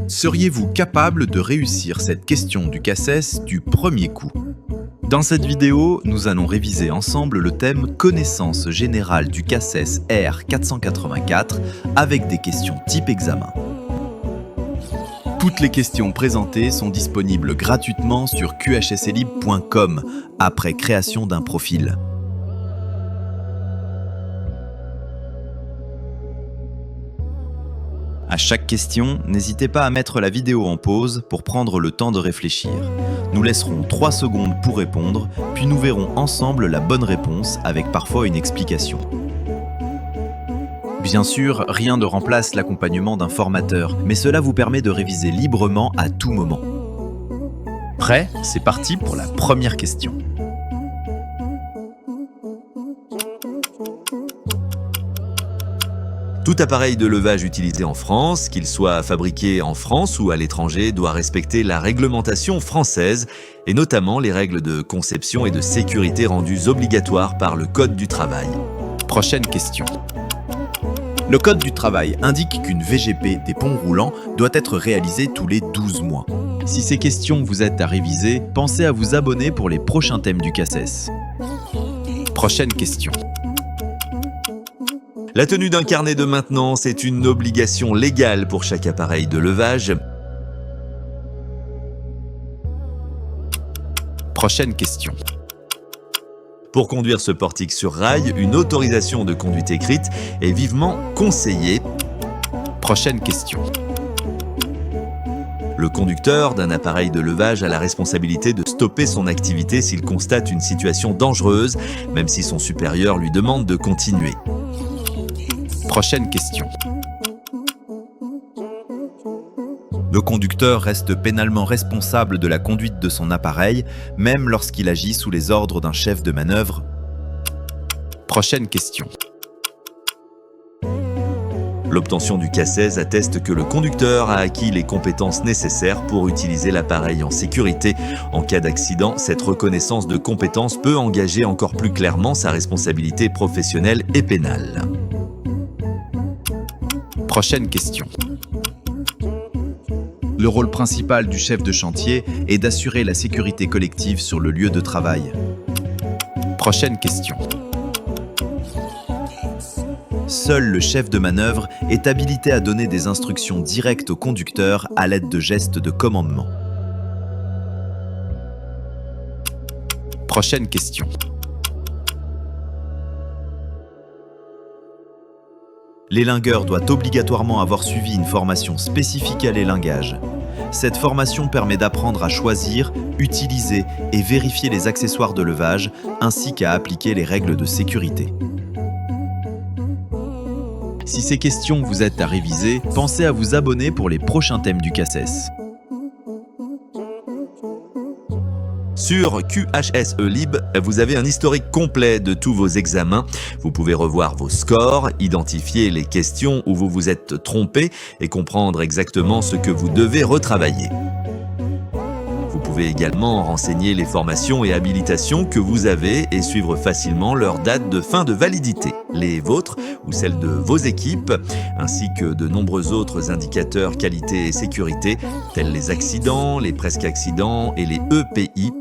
Seriez-vous capable de réussir cette question du CACES du premier coup? Dans cette vidéo, nous allons réviser ensemble le thème Connaissance générale du CACES R484 avec des questions type examen. Toutes les questions présentées sont disponibles gratuitement sur qhslib.com après création d'un profil. À chaque question, n'hésitez pas à mettre la vidéo en pause pour prendre le temps de réfléchir. Nous laisserons 3 secondes pour répondre, puis nous verrons ensemble la bonne réponse avec parfois une explication. Bien sûr, rien ne remplace l'accompagnement d'un formateur, mais cela vous permet de réviser librement à tout moment. Prêt? C'est parti pour la première question. Tout appareil de levage utilisé en France, qu'il soit fabriqué en France ou à l'étranger, doit respecter la réglementation française et notamment les règles de conception et de sécurité rendues obligatoires par le Code du travail. Prochaine question. Le Code du travail indique qu'une VGP des ponts roulants doit être réalisée tous les 12 mois. Si ces questions vous aident à réviser, pensez à vous abonner pour les prochains thèmes du CACES. Prochaine question. La tenue d'un carnet de maintenance est une obligation légale pour chaque appareil de levage. Prochaine question. Pour conduire ce portique sur rail, une autorisation de conduite écrite est vivement conseillée. Prochaine question. Le conducteur d'un appareil de levage a la responsabilité de stopper son activité s'il constate une situation dangereuse, même si son supérieur lui demande de continuer. Prochaine question. Le conducteur reste pénalement responsable de la conduite de son appareil, même lorsqu'il agit sous les ordres d'un chef de manœuvre. Prochaine question. L'obtention du CACES atteste que le conducteur a acquis les compétences nécessaires pour utiliser l'appareil en sécurité. En cas d'accident, cette reconnaissance de compétences peut engager encore plus clairement sa responsabilité professionnelle et pénale. Prochaine question. Le rôle principal du chef de chantier est d'assurer la sécurité collective sur le lieu de travail. Prochaine question. Seul le chef de manœuvre est habilité à donner des instructions directes au conducteur à l'aide de gestes de commandement. Prochaine question. L'élingueur doit obligatoirement avoir suivi une formation spécifique à l'élingage. Cette formation permet d'apprendre à choisir, utiliser et vérifier les accessoires de levage, ainsi qu'à appliquer les règles de sécurité. Si ces questions vous aident à réviser, pensez à vous abonner pour les prochains thèmes du CACES. Sur QHSE-Lib, vous avez un historique complet de tous vos examens. Vous pouvez revoir vos scores, identifier les questions où vous vous êtes trompé et comprendre exactement ce que vous devez retravailler. Vous pouvez également renseigner les formations et habilitations que vous avez et suivre facilement leur date de fin de validité, les vôtres ou celles de vos équipes, ainsi que de nombreux autres indicateurs qualité et sécurité, tels les accidents, les presque accidents et les EPI.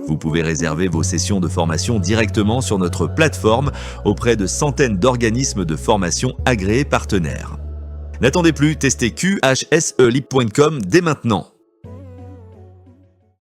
Vous pouvez réserver vos sessions de formation directement sur notre plateforme auprès de centaines d'organismes de formation agréés partenaires. N'attendez plus, testez qhselib.com dès maintenant.